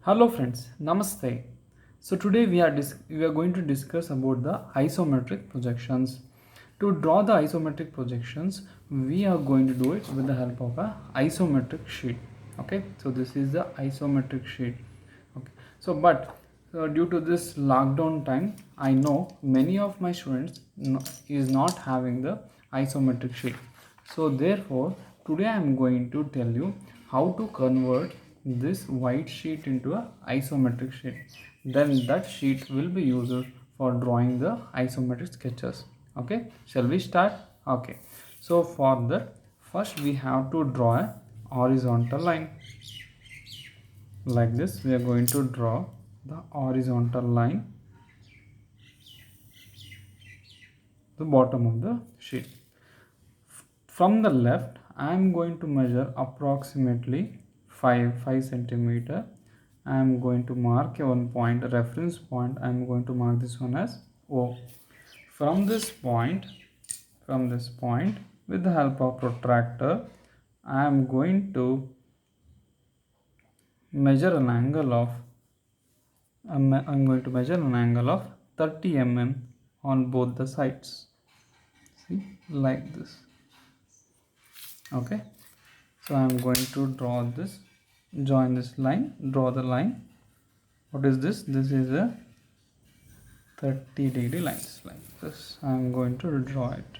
Hello friends, Namaste. So today we are going to discuss about the isometric projections. To draw the isometric projections, we are going to do it with the help of a isometric sheet. Okay, so this is the isometric sheet. Okay, so due to this lockdown time, I know many of my students is not having the isometric sheet. So therefore, today I am going to tell you how to convert this white sheet into a isometric sheet. Then that sheet will be used for drawing the isometric sketches. Okay, shall we start? Okay, so for that, first we have to draw a horizontal line. Like this, we are going to draw the horizontal line, the bottom of the sheet. From the left, I am going to measure approximately 5 centimeter. I am going to mark one point, a reference point. I am going to mark this one as O. From this point, with the help of protractor, I am going to measure an angle of I'm going to measure an angle of 30 mm on both the sides. See, like this. Okay, so I am going to join this line, draw the line. What is this? This is a 30-degree lines like this. I am going to draw it.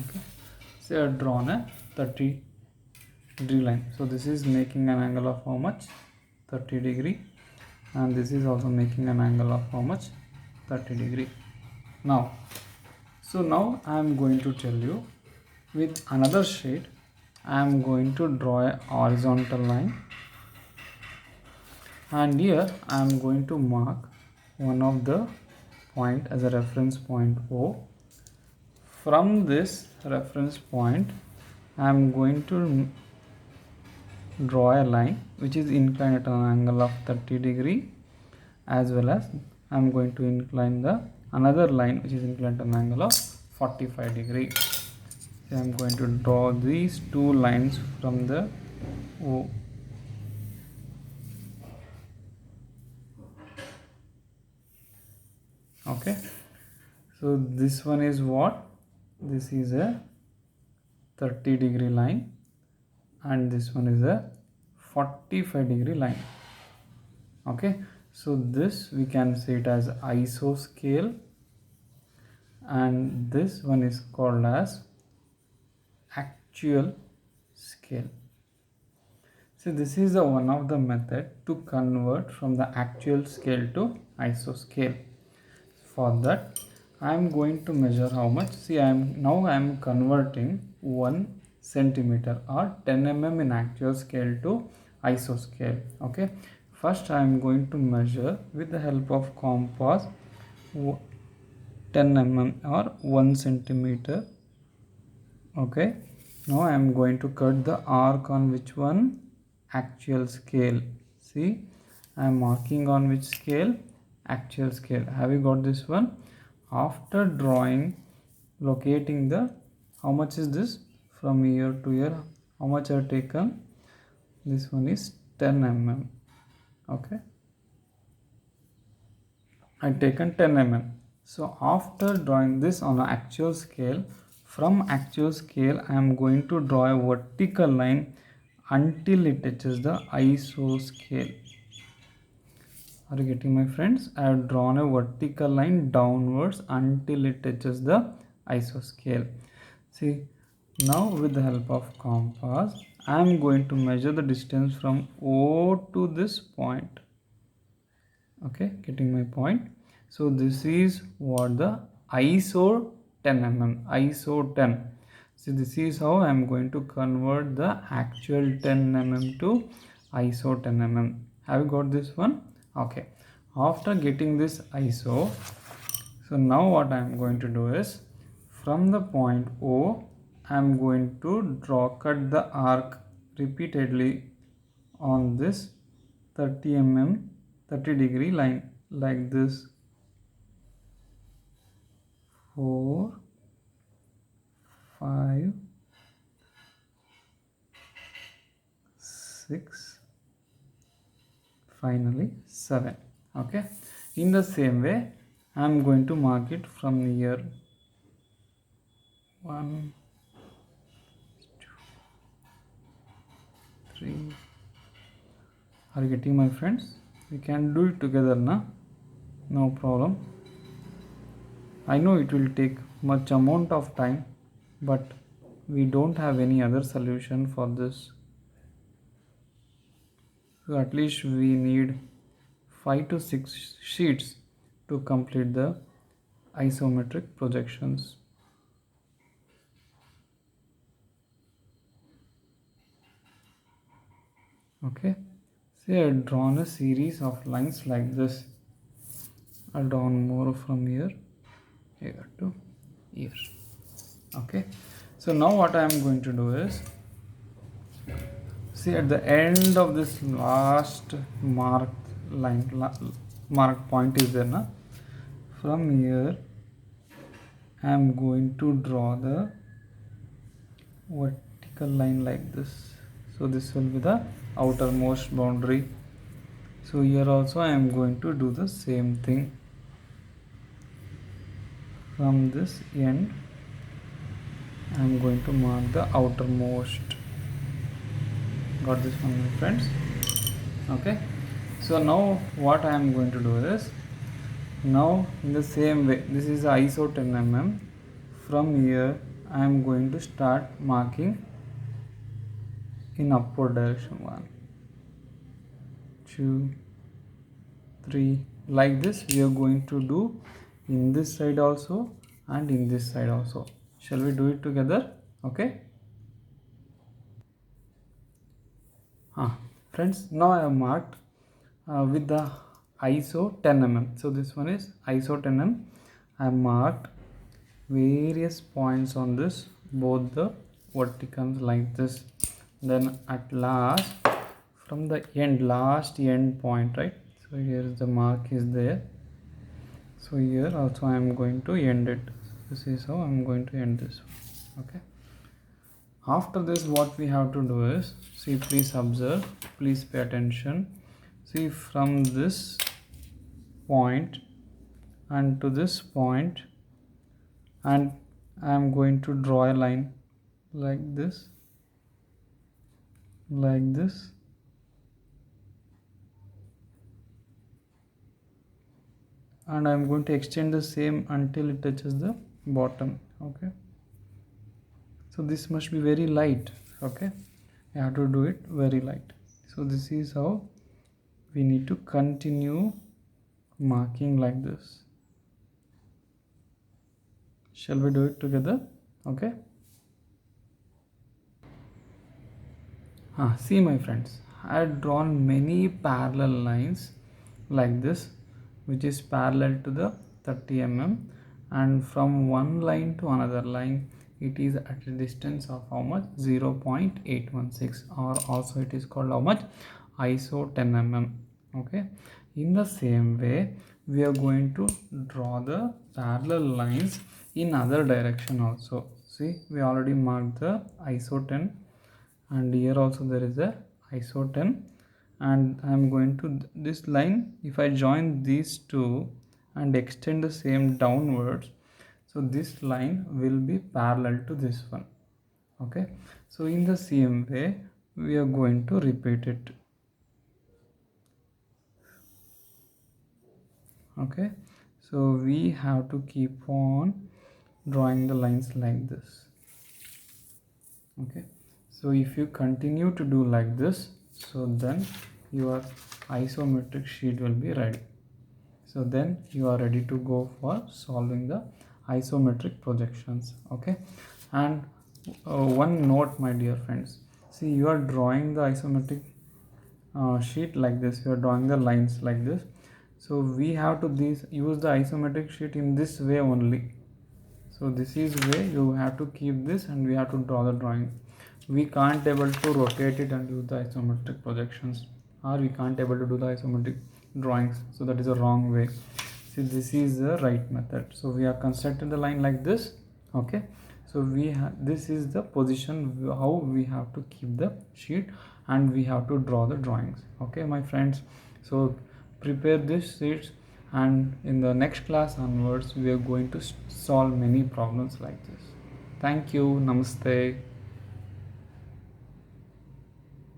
Okay, so I have drawn a 30-degree line. So this is making an angle of how much? 30 degree, and this is also making an angle of how much? 30 degree. Now I am going to tell you with another sheet. I am going to draw a horizontal line, and here I am going to mark one of the point as a reference point O. From this reference point, I am going to draw a line which is inclined at an angle of 30 degree, as well as I am going to incline the another line which is inclined at an angle of 45 degree. So I am going to draw these two lines from the O. Okay, so this one is what? This is a 30-degree line, and this one is a 45-degree line. Okay, so this we can say it as isoscale, and this one is called as actual scale. So this is the one of the method to convert from the actual scale to isoscale. For that, I am going to measure how much. See, I am converting 1 centimeter or 10 mm in actual scale to isoscale. Okay, first I am going to measure with the help of compass 10 mm or 1 centimeter. Okay, now I am going to cut the arc on which one? Actual scale. See, I am marking on which scale? Actual scale. Have you got this one? After drawing, locating the, how much is this from here to here? How much I have taken? This one is 10 mm. Okay, I taken 10 mm. So after drawing this on an actual scale, from actual scale I am going to draw a vertical line until it touches the iso scale. Are you getting, my friends? I have drawn a vertical line downwards until it touches the iso scale. See, now with the help of compass, I am going to measure the distance from O to this point. Okay, getting my point? So this is what the ISO 10 mm, ISO 10. So this is how I am going to convert the actual 10 mm to ISO 10 mm. Have you got this one? Okay, after getting this ISO, so now what I am going to do is, from the point O, I am going to cut the arc repeatedly on this 30 mm 30-degree line like this. 4, 5, 6, finally 7. Okay, in the same way I am going to mark it from here. 1, 3. Are you getting, my friends? We can do it together now, no problem. I know it will take much amount of time, but we don't have any other solution for this. So at least we need 5 to 6 sheets to complete the isometric projections. Okay, see, I have drawn a series of lines like this. I'll draw more from here to here. Okay, so now what I am going to do is, see, at the end of this last marked line, marked point is there now. From here I am going to draw the vertical line like this. So this will be the outermost boundary. So here also I am going to do the same thing. From this end I am going to mark the outermost. Got this one, my friends? Okay, so now what I am going to do is, now in the same way, this is ISO 10 mm. From here I am going to start marking in upward direction. 1, 2, 3, like this we are going to do in this side also and in this side also. Shall we do it together? Okay. Friends, now I have marked with the ISO 10 mm. So this one is ISO 10 mm. I have marked various points on this, both the verticals like this. Then at last, from the end, last end point, right? So here is the mark is there. So here also I am going to end it. This is how I am going to end this one. Okay. After this, what we have to do is, see, please observe, please pay attention. See, from this point and to this point, and I am going to draw a line like this, and I am going to extend the same until it touches the bottom. Okay, so this must be very light. Okay, you have to do it very light. So this is how we need to continue marking like this. Shall we do it together? Okay. See, my friends, I had drawn many parallel lines like this, which is parallel to the 30 mm, and from one line to another line it is at a distance of how much? 0.816, or also it is called how much? ISO 10 mm. Okay, in the same way we are going to draw the parallel lines in other direction also. See, we already marked the ISO 10, and here also there is a ISO 10, and I am going to this line, if I join these two and extend the same downwards, so this line will be parallel to this one. Okay, so in the same way we are going to repeat it. Okay, so we have to keep on drawing the lines like this. Okay, so if you continue to do like this, so then your isometric sheet will be ready. So then you are ready to go for solving the isometric projections. Okay, and one note, my dear friends, see, you are drawing the isometric sheet like this, you are drawing the lines like this, so we have to use the isometric sheet in this way only. So this is way you have to keep this, and we have to draw the drawing. We can't able to rotate it and do the isometric projections, or we can't able to do the isometric drawings. So that is a wrong way. See, this is the right method. So we have constructed the line like this. Okay, So this is the position how we have to keep the sheet, and we have to draw the drawings. Okay my friends, so prepare these sheets, and in the next class onwards we are going to solve many problems like this. Thank you. Namaste.